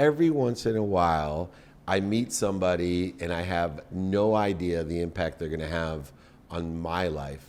every once in a while, I meet somebody and I have no idea the impact they're going to have on my life.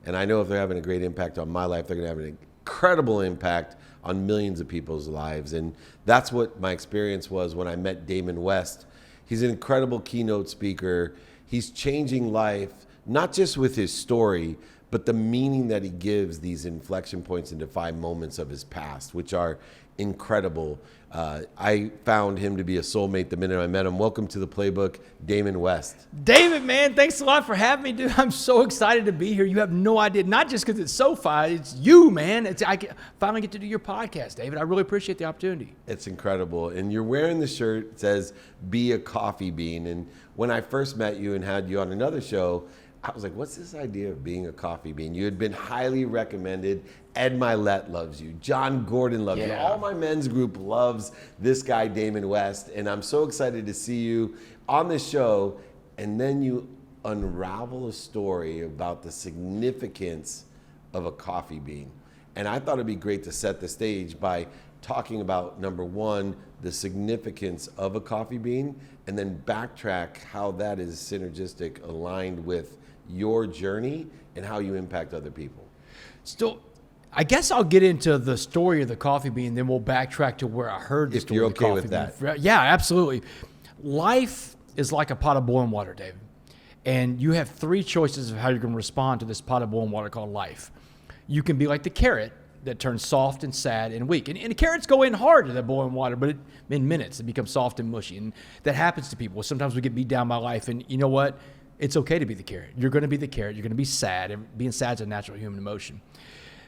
And I know if they're having a great impact on my life, they're going to have an incredible impact on millions of people's lives. And that's what my experience was when I met Damon West. He's an incredible keynote speaker. He's changing life, not just with his story, but the meaning that he gives these inflection points and defining moments of his past, which are incredible. I found him to be a soulmate the minute I met him. Welcome to the playbook, Damon West. David, man, thanks a lot for having me, dude. I'm so excited to be here. You have no idea, not just because it's SoFi, it's you, man. I finally get to do your podcast, David. I really appreciate the opportunity. It's incredible. And you're wearing the shirt that says, be a coffee bean. And when I first met you and had you on another show, I was like, what's this idea of being a coffee bean? You had been highly recommended. Ed Milet loves you. John Gordon loves you. All my men's group loves this guy, Damon West. And I'm so excited to see you on this show. And then you unravel a story about the significance of a coffee bean. And I thought it'd be great to set the stage by talking about, number one, the significance of a coffee bean, and then backtrack how that is synergistic, aligned with your journey and how you impact other people. Still, I guess I'll get into the story of the coffee bean, then we'll backtrack to where I heard the If story you're of the coffee okay with bean. that. Yeah, absolutely. Life is like a pot of boiling water, David. And you have three choices of how you're going to respond to this pot of boiling water called life. You can be like the carrot that turns soft and sad and weak. And the carrots go in hard to that boiling water, but in minutes it becomes soft and mushy. And that happens to people. Sometimes we get beat down by life. And you know what? It's okay to be the carrot. You're going to be the carrot. You're going to be sad. And being sad is a natural human emotion.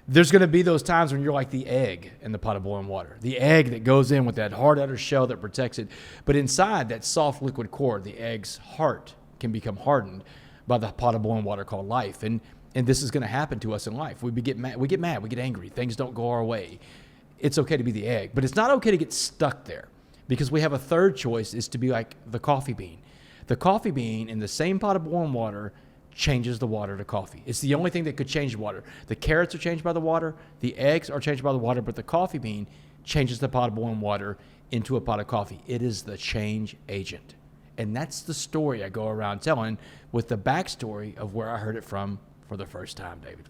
There's going to be those times when you're like the egg in the pot of boiling water. The egg that goes in with that hard outer shell that protects it. But inside that soft liquid core, the egg's heart can become hardened by the pot of boiling water called life. And this is going to happen to us in life. We get mad, we get angry. Things don't go our way. It's okay to be the egg, but it's not okay to get stuck there, because we have a third choice, is to be like the coffee bean. The coffee bean in the same pot of boiling water changes the water to coffee. It's the only thing that could change the water. The carrots are changed by the water. The eggs are changed by the water, but the coffee bean changes the pot of boiling water into a pot of coffee. It is the change agent. And that's the story I go around telling, with the backstory of where I heard it from for the first time, David.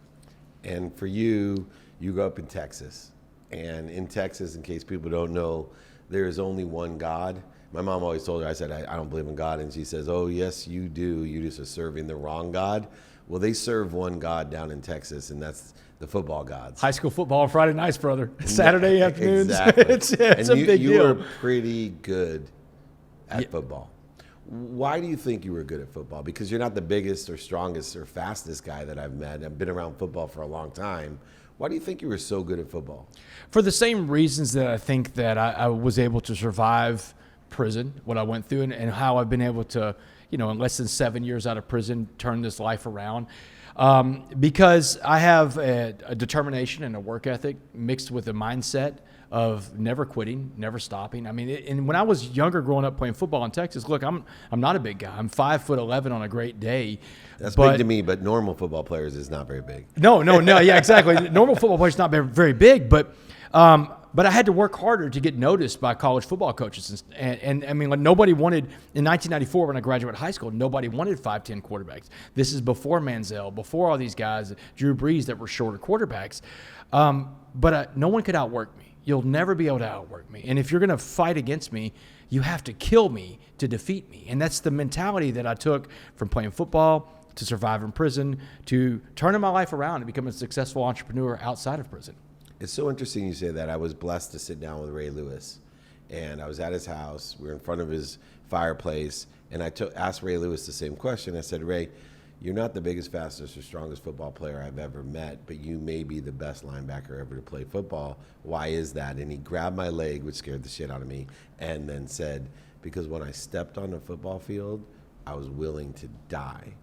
And for you, you grew up in Texas. And in Texas, in case people don't know, there is only one God. My mom always told her, I said, I don't believe in God. And she says, oh, yes, you do. You just are serving the wrong God. Well, they serve one God down in Texas, and that's the football gods. High school football on Friday nights, brother. Saturday afternoons. Exactly. it's a big deal. You were pretty good at football. Why do you think you were good at football? Because you're not the biggest or strongest or fastest guy that I've met. I've been around football for a long time. Why do you think you were so good at football? For the same reasons that I think that I was able to survive prison, what I went through, and how I've been able to, in less than 7 years out of prison, turn this life around. Because I have a determination and a work ethic mixed with a mindset of never quitting, never stopping. I mean, and when I was younger, growing up playing football in Texas, look, I'm not a big guy. I'm 5'11" on a great day. That's big to me, but normal football players is not very big. No, yeah, exactly. Normal football players not very big, but I had to work harder to get noticed by college football coaches. And I mean, like, nobody wanted, in 1994 when I graduated high school, nobody wanted 5'10" quarterbacks. This is before Manziel, before all these guys, Drew Brees, that were shorter quarterbacks. But no one could outwork me. You'll never be able to outwork me. And if you're going to fight against me, you have to kill me to defeat me. And that's the mentality that I took from playing football to survive in prison to turning my life around and becoming a successful entrepreneur outside of prison. It's so interesting you say that. I was blessed to sit down with Ray Lewis, and I was at his house. We were in front of his fireplace, and I asked Ray Lewis the same question. I said, Ray, you're not the biggest, fastest, or strongest football player I've ever met, but you may be the best linebacker ever to play football. Why is that? And he grabbed my leg, which scared the shit out of me, and then said, because when I stepped on the football field, I was willing to die.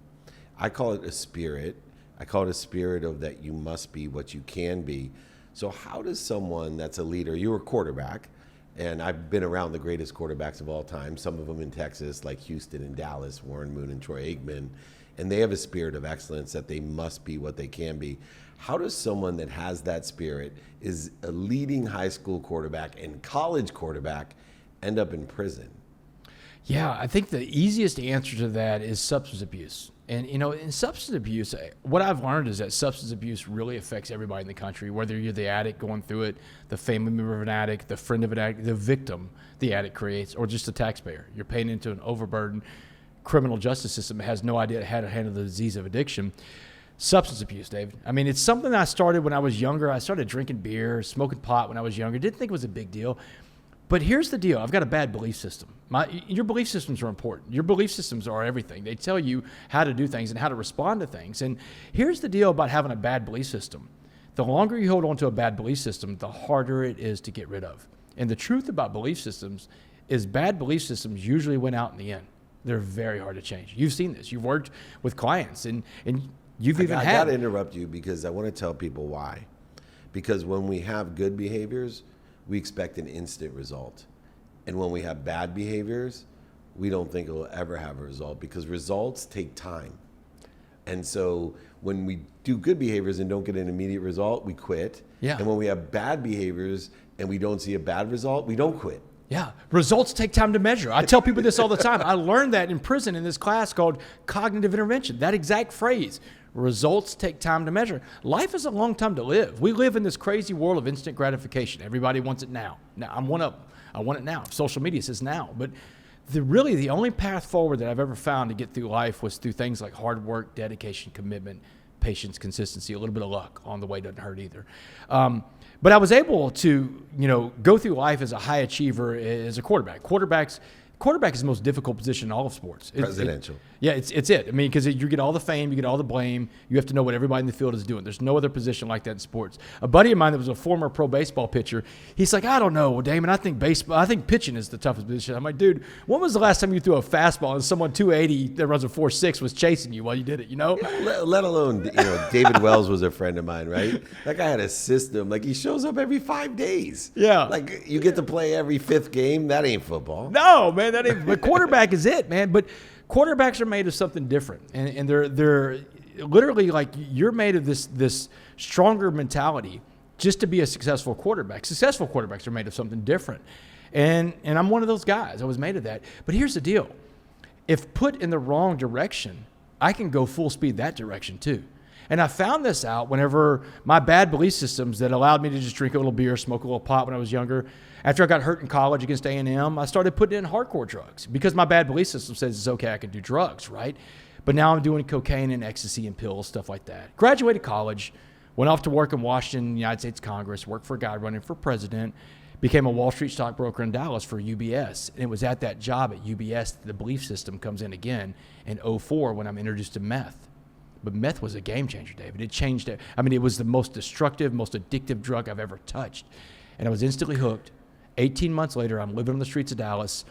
I call it a spirit. I call it a spirit of that you must be what you can be. So how does someone that's a leader, you're a quarterback, and I've been around the greatest quarterbacks of all time, some of them in Texas, like Houston and Dallas, Warren Moon and Troy Aikman, and they have a spirit of excellence that they must be what they can be. How does someone that has that spirit, is a leading high school quarterback and college quarterback, end up in prison? Yeah, I think the easiest answer to that is substance abuse. And, in substance abuse, what I've learned is that substance abuse really affects everybody in the country, whether you're the addict going through it, the family member of an addict, the friend of an addict, the victim the addict creates, or just the taxpayer. You're paying into an overburdened criminal justice system that has no idea how to handle the disease of addiction. Substance abuse, David. I mean, it's something I started when I was younger. I started drinking beer, smoking pot when I was younger. Didn't think it was a big deal. But here's the deal. I've got a bad belief system. Your belief systems are important. Your belief systems are everything. They tell you how to do things and how to respond to things. And here's the deal about having a bad belief system. The longer you hold on to a bad belief system, the harder it is to get rid of. And the truth about belief systems is bad belief systems usually win out in the end. They're very hard to change. You've seen this. You've worked with clients, and you've even had... I got to interrupt you because I want to tell people why. Because when we have good behaviors, we expect an instant result. And when we have bad behaviors, we don't think it will ever have a result because results take time. And so when we do good behaviors and don't get an immediate result, we quit. Yeah. And when we have bad behaviors and we don't see a bad result, we don't quit. Yeah, results take time to measure. I tell people this all the time. I learned that in prison in this class called cognitive intervention, that exact phrase. Results take time to measure. Life is a long time to live. We live in this crazy world of instant gratification. Everybody wants it now. Now, I'm one of them. I want it now. Social media says now. But really the only path forward that I've ever found to get through life was through things like hard work, dedication, commitment, patience, consistency. A little bit of luck on the way doesn't hurt either. But I was able to, go through life as a high achiever as a quarterback. Quarterback is the most difficult position in all of sports. Presidential. It's it. I mean, because you get all the fame, you get all the blame. You have to know what everybody in the field is doing. There's no other position like that in sports. A buddy of mine that was a former pro baseball pitcher, he's like, I don't know, Damon, I think pitching is the toughest position. I'm like, dude, when was the last time you threw a fastball and someone 280 that runs a 4.6 was chasing you while you did it, Let alone, David Wells was a friend of mine, right? That guy had a system. Like, he shows up every 5 days. Yeah. Like, you get to play every 5th game. That ain't football. No, man. But quarterback is it, man. But quarterbacks are made of something different, and they're literally like you're made of this stronger mentality just to be a successful quarterback. Successful quarterbacks are made of something different, and I'm one of those guys. I was made of that. But here's the deal: if put in the wrong direction, I can go full speed that direction too. And I found this out whenever my bad belief systems that allowed me to just drink a little beer, smoke a little pot when I was younger. After I got hurt in college against A&M, I started putting in hardcore drugs because my bad belief system says it's okay, I can do drugs, right? But now I'm doing cocaine and ecstasy and pills, stuff like that. Graduated college, went off to work in Washington, United States Congress, worked for a guy running for president, became a Wall Street stockbroker in Dallas for UBS. And it was at that job at UBS that the belief system comes in again in 2004 when I'm introduced to meth. But meth was a game changer, David. It changed it. I mean, it was the most destructive, most addictive drug I've ever touched. And I was instantly hooked. 18 months later, I'm living on the streets of Dallas,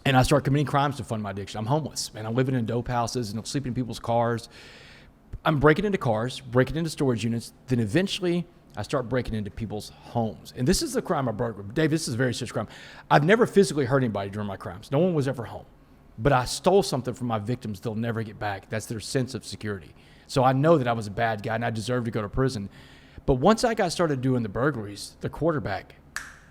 and I start committing crimes to fund my addiction. I'm homeless, man. I'm living in dope houses, and I'm sleeping in people's cars. I'm breaking into cars, breaking into storage units. Then eventually, I start breaking into people's homes. And this is the crime I broke. Dave, this is a very serious crime. I've never physically hurt anybody during my crimes. No one was ever home. But I stole something from my victims they'll never get back. That's their sense of security. So I know that I was a bad guy and I deserved to go to prison. But once I got started doing the burglaries, the quarterback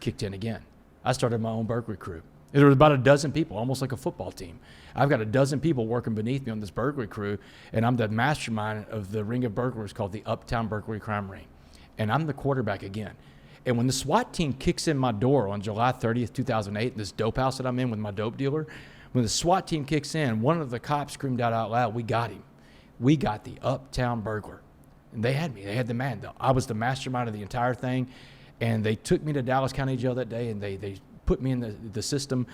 kicked in again. I started my own burglary crew. There was about a dozen people, almost like a football team. I've got a dozen people working beneath me on this burglary crew, and I'm the mastermind of the ring of burglars called the Uptown Burglary Crime Ring. And I'm the quarterback again. And when the SWAT team kicks in my door on July 30th, 2008, in this dope house that I'm in with my dope dealer, when the SWAT team kicks in, one of the cops screamed out loud, "We got him. We got the Uptown burglar." And they had me. They had the man. I was the mastermind of the entire thing. And they took me to Dallas County Jail that day, and they put me in the system.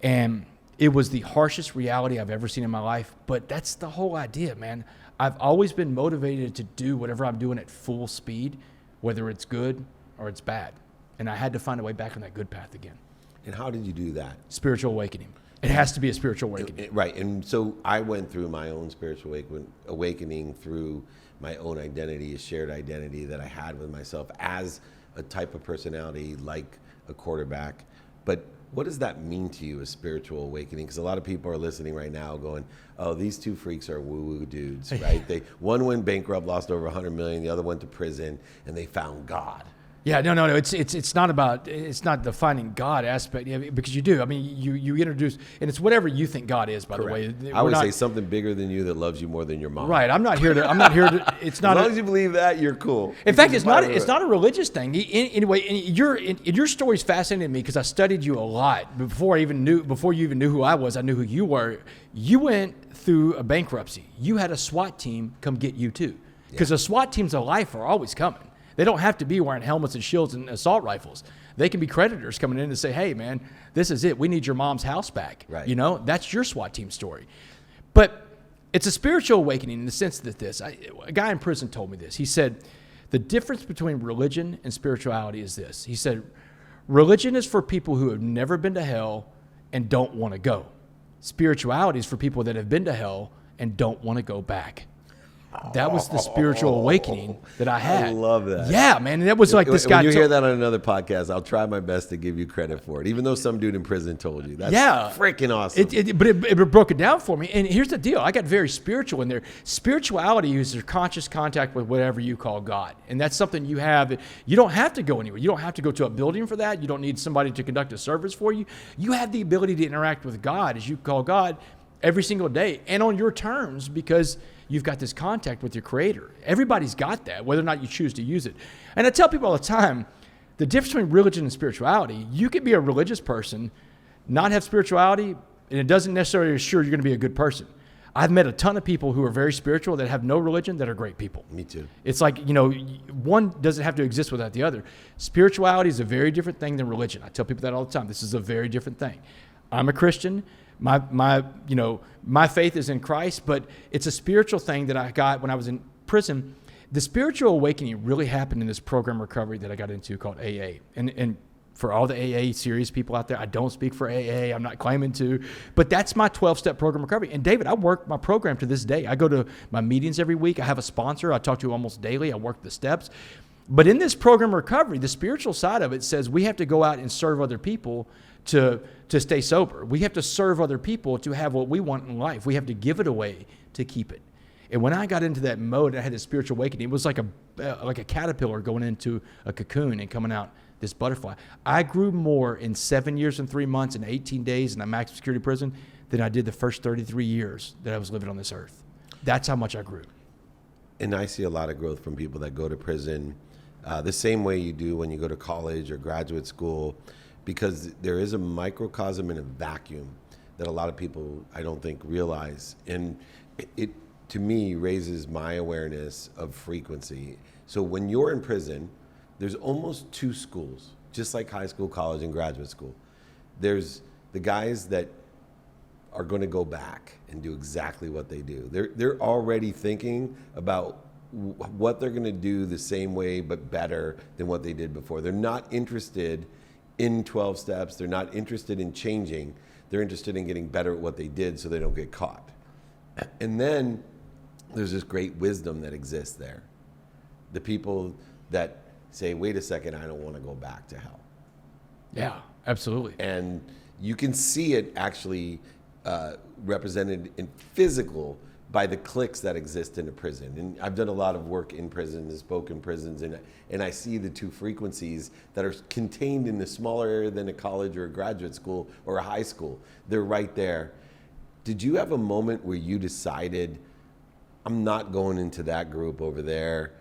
And it was the harshest reality I've ever seen in my life. But that's the whole idea, man. I've always been motivated to do whatever I'm doing at full speed, whether it's good or it's bad. And I had to find a way back on that good path again. And how did you do that? Spiritual awakening. It has to be a spiritual awakening. Right. And so I went through my own spiritual awakening through my own identity, a shared identity that I had with myself as a type of personality like a quarterback. But what does that mean to you, a spiritual awakening? Because a lot of people are listening right now going, oh, these two freaks are woo-woo dudes, right? One went bankrupt, lost over $100 million, the other went to prison, and they found God. Yeah, no. It's not the finding God aspect, because you do. I mean, you introduce, and it's whatever you think God is. By Correct. the way, I would say something bigger than you that loves you more than your mom. Right. I'm not here to. It's not. As long as you believe that, you're cool. In fact, it's not a religious thing. Anyway, your story's fascinating me because I studied you a lot before you even knew who I was. I knew who you were. You went through a bankruptcy. You had a SWAT team come get you too, because the SWAT teams of life are always coming. They don't have to be wearing helmets and shields and assault rifles. They can be creditors coming in and say, hey, man, this is it. We need your mom's house back. Right. You know, that's your SWAT team story. But it's a spiritual awakening in the sense that a guy in prison told me this. He said, the difference between religion and spirituality is this. He said, religion is for people who have never been to hell and don't want to go. Spirituality is for people that have been to hell and don't want to go back. That was the spiritual awakening that I had. I love that. Yeah, man. And that was like this guy. When you hear that on another podcast, I'll try my best to give you credit for it, even though some dude in prison told you. That's freaking awesome. But it broke it down for me. And here's the deal. I got very spiritual in there. Spirituality is your conscious contact with whatever you call God. And that's something you have. You don't have to go anywhere. You don't have to go to a building for that. You don't need somebody to conduct a service for you. You have the ability to interact with God, as you call God, every single day and on your terms, because you've got this contact with your Creator. Everybody's got that, whether or not you choose to use it. And I tell people all the time, the difference between religion and spirituality, you could be a religious person, not have spirituality, and it doesn't necessarily assure you're going to be a good person. I've met a ton of people who are very spiritual that have no religion that are great people. Me too. It's like, one doesn't have to exist without the other. Spirituality is a very different thing than religion. I tell people that all the time. This is a very different thing. I'm a Christian. My faith is in Christ, but it's a spiritual thing that I got when I was in prison. The spiritual awakening really happened in this program recovery that I got into called AA. And for all the AA serious people out there, I don't speak for AA. I'm not claiming to, but that's my 12-step program recovery. And David, I work my program to this day. I go to my meetings every week. I have a sponsor I talk to almost daily. I work the steps. But in this program recovery, the spiritual side of it says we have to go out and serve other people to stay sober. We have to serve other people to have what we want in life. We have to give it away to keep it. And when I got into that mode, I had this spiritual awakening. It was like a caterpillar going into a cocoon and coming out this butterfly. I grew more in 7 years and 3 months and 18 days in a maximum security prison than I did the first 33 years that I was living on this earth. That's how much I grew. And I see a lot of growth from people that go to prison the same way you do when you go to college or graduate school, because there is a microcosm and a vacuum that a lot of people, I don't think, realize. And it to me, raises my awareness of frequency. So when you're in prison, there's almost two schools, just like high school, college, and graduate school. There's the guys that are going to go back and do exactly what they do. They're already thinking about what they're going to do the same way but better than what they did before. They're not interested in 12 steps. They're not interested in changing. They're interested in getting better at what they did so they don't get caught. And then there's this great wisdom that exists there. The people that say, wait a second, I don't want to go back to hell. Yeah, absolutely. And you can see it actually represented in physical by the cliques that exist in a prison. And I've done a lot of work in prisons, spoken prisons, and I see the two frequencies that are contained in the smaller area than a college or a graduate school or a high school. They're right there. Did you have a moment where you decided, I'm not going into that group over there,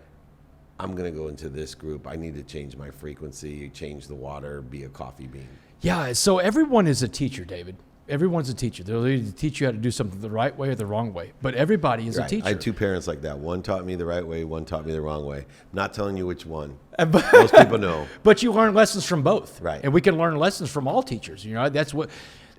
I'm going to go into this group, I need to change my frequency, change the water, be a coffee bean? Yeah, so everyone is a teacher, David. Everyone's a teacher. They'll either teach you how to do something the right way or the wrong way. But everybody is a teacher. I had two parents like that. One taught me the right way, one taught me the wrong way. I'm not telling you which one. Most people know. But you learn lessons from both. Right. And we can learn lessons from all teachers. You know, that's what,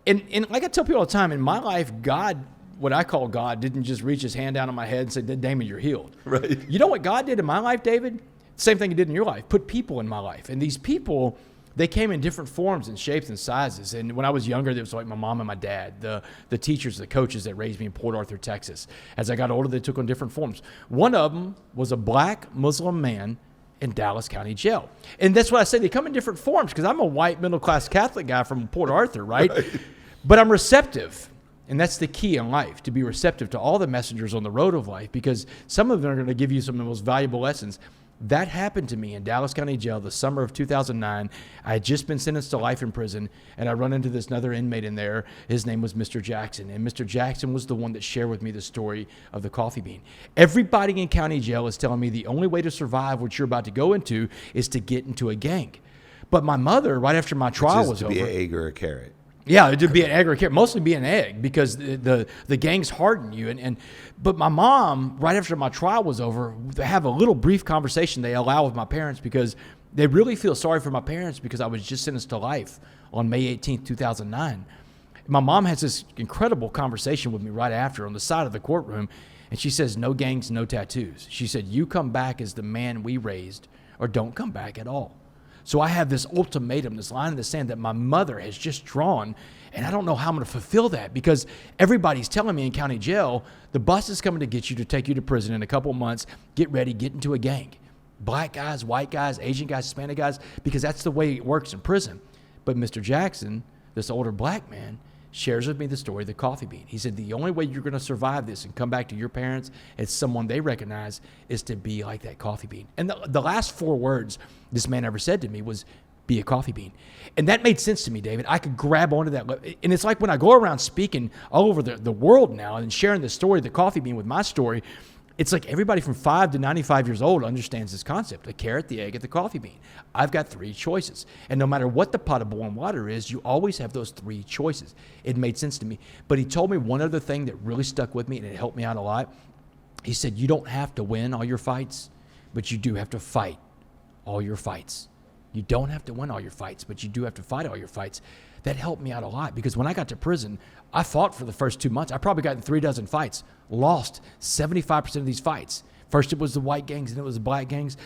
and like I tell people all the time, in my life, God, what I call God, didn't just reach his hand down on my head and say, Damon, you're healed. Right. You know what God did in my life, David? Same thing he did in your life. Put people in my life. And these people, they came in different forms and shapes and sizes. And when I was younger, there was like my mom and my dad, the teachers, the coaches that raised me in Port Arthur, Texas. As I got older, they took on different forms. One of them was a black Muslim man in Dallas County Jail. And that's what I say. They come in different forms because I'm a white middle-class Catholic guy from Port Arthur, right? But I'm receptive. And that's the key in life, to be receptive to all the messengers on the road of life, because some of them are going to give you some of the most valuable lessons. That happened to me in Dallas County Jail the summer of 2009. I had just been sentenced to life in prison, and I run into this another inmate in there. His name was Mr. Jackson, and Mr. Jackson was the one that shared with me the story of the coffee bean. Everybody in county jail is telling me the only way to survive what you're about to go into is to get into a gang. But my mother, right after my trial was over, to be an egg or a carrot. Yeah, it'd be an egg or a carrot, mostly be an egg because the gangs harden you. But my mom, right after my trial was over, they have a little brief conversation they allow with my parents because they really feel sorry for my parents because I was just sentenced to life on May 18th, 2009. My mom has this incredible conversation with me right after on the side of the courtroom, and she says, no gangs, no tattoos. She said, you come back as the man we raised or don't come back at all. So I have this ultimatum, this line in the sand that my mother has just drawn, and I don't know how I'm going to fulfill that because everybody's telling me in county jail, the bus is coming to get you to take you to prison in a couple months. Get ready, get into a gang. Black guys, white guys, Asian guys, Hispanic guys, because that's the way it works in prison. But Mr. Jackson, this older black man, shares with me the story of the coffee bean. He said, the only way you're going to survive this and come back to your parents as someone they recognize is to be like that coffee bean. And the last 4 words this man ever said to me was, be a coffee bean. And that made sense to me, David. I could grab onto that. And it's like when I go around speaking all over the world now and sharing the story of the coffee bean with my story, it's like everybody from 5 to 95 years old understands this concept, the carrot, the egg, and the coffee bean. I've got 3 choices. And no matter what the pot of boiling water is, you always have those 3 choices. It made sense to me. But he told me one other thing that really stuck with me, and it helped me out a lot. He said, you don't have to win all your fights, but you do have to fight all your fights. You don't have to win all your fights, but you do have to fight all your fights. That helped me out a lot because when I got to prison, I fought for the first 2 months. I probably got in 3 dozen fights, lost 75% of these fights. First it was the white gangs and it was the black gangs,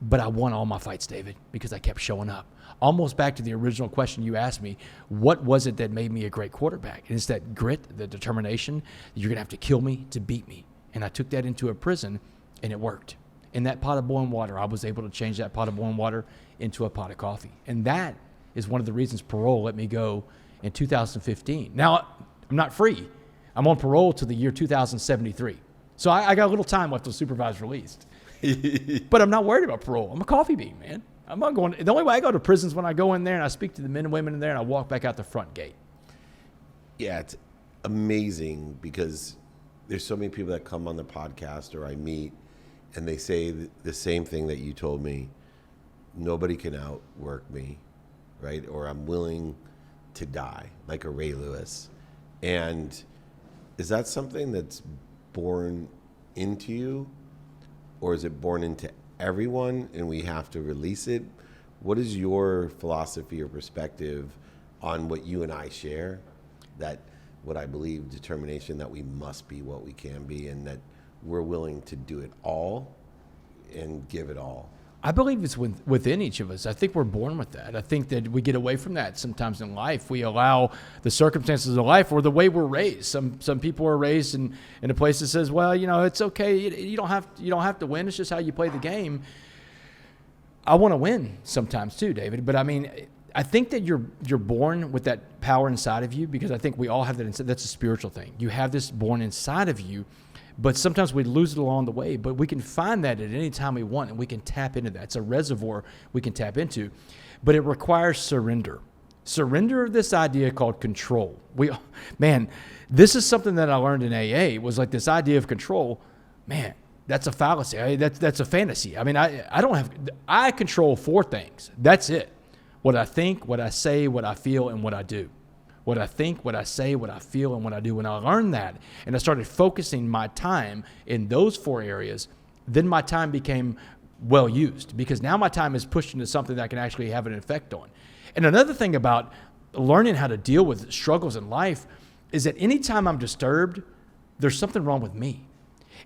but I won all my fights, David, because I kept showing up. Almost back to the original question you asked me, what was it that made me a great quarterback? And it's that grit, the determination that you're going to have to kill me to beat me. And I took that into a prison and it worked. In that pot of boiling water, I was able to change that pot of boiling water into a pot of coffee. And that is one of the reasons parole let me go in 2015. Now, I'm not free. I'm on parole to the year 2073. So I got a little time left till supervised released. But I'm not worried about parole. I'm a coffee bean, man. I'm not going. The only way I go to prison is when I go in there and I speak to the men and women in there and I walk back out the front gate. Yeah, it's amazing because there's so many people that come on the podcast or I meet and they say the same thing that you told me. Nobody can outwork me, right? Or I'm willing to die, like a Ray Lewis. And is that something that's born into you, or is it born into everyone and we have to release it? What is your philosophy or perspective on what you and I share? That what I believe, determination that we must be what we can be and that we're willing to do it all and give it all. I believe it's within each of us. I think we're born with that. I think that we get away from that sometimes in life. We allow the circumstances of life or the way we're raised. Some people are raised in a place that says, well, it's okay. You don't have to win. It's just how you play the game. I want to win sometimes too, David. But I mean, I think that you're born with that power inside of you because I think we all have that inside. That's a spiritual thing. You have this born inside of you. But sometimes we lose it along the way. But we can find that at any time we want, and we can tap into that. It's a reservoir we can tap into. But it requires surrender. Surrender of this idea called control. This is something that I learned in AA, was like this idea of control. Man, that's a fallacy. That's a fantasy. I mean, I control 4 things. That's it. What I think, what I say, what I feel, and what I do. What I think, what I say, what I feel, and what I do. When I learned that and I started focusing my time in those 4 areas, then my time became well used because now my time is pushed into something that I can actually have an effect on. And another thing about learning how to deal with struggles in life is that anytime I'm disturbed, there's something wrong with me.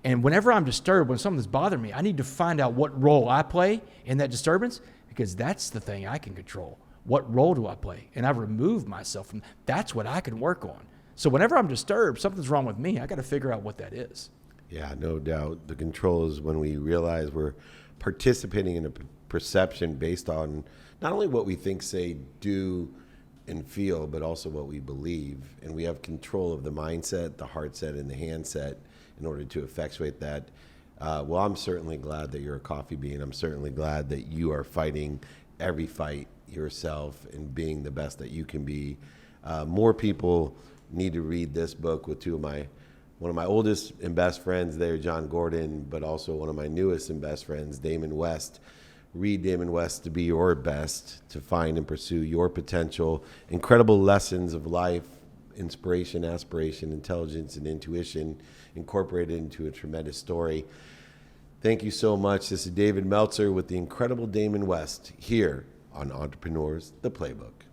And whenever I'm disturbed, when something's bothering me, I need to find out what role I play in that disturbance because that's the thing I can control. What role do I play? And I've removed myself from that's what I can work on. So whenever I'm disturbed, something's wrong with me. I got to figure out what that is. Yeah, no doubt. The control is when we realize we're participating in a perception based on not only what we think, say, do, and feel, but also what we believe. And we have control of the mindset, the heart set, and the hand set in order to effectuate that. Well, I'm certainly glad that you're a coffee bean. I'm certainly glad that you are fighting every fight yourself and being the best that you can be. More people need to read this book with one of my oldest and best friends there, John Gordon, but also one of my newest and best friends, Damon West. Read Damon West to be your best, to find and pursue your potential. Incredible lessons of life, inspiration, aspiration, intelligence, and intuition incorporated into a tremendous story. Thank you so much. This is David Meltzer with the incredible Damon West here on Entrepreneurs, the Playbook.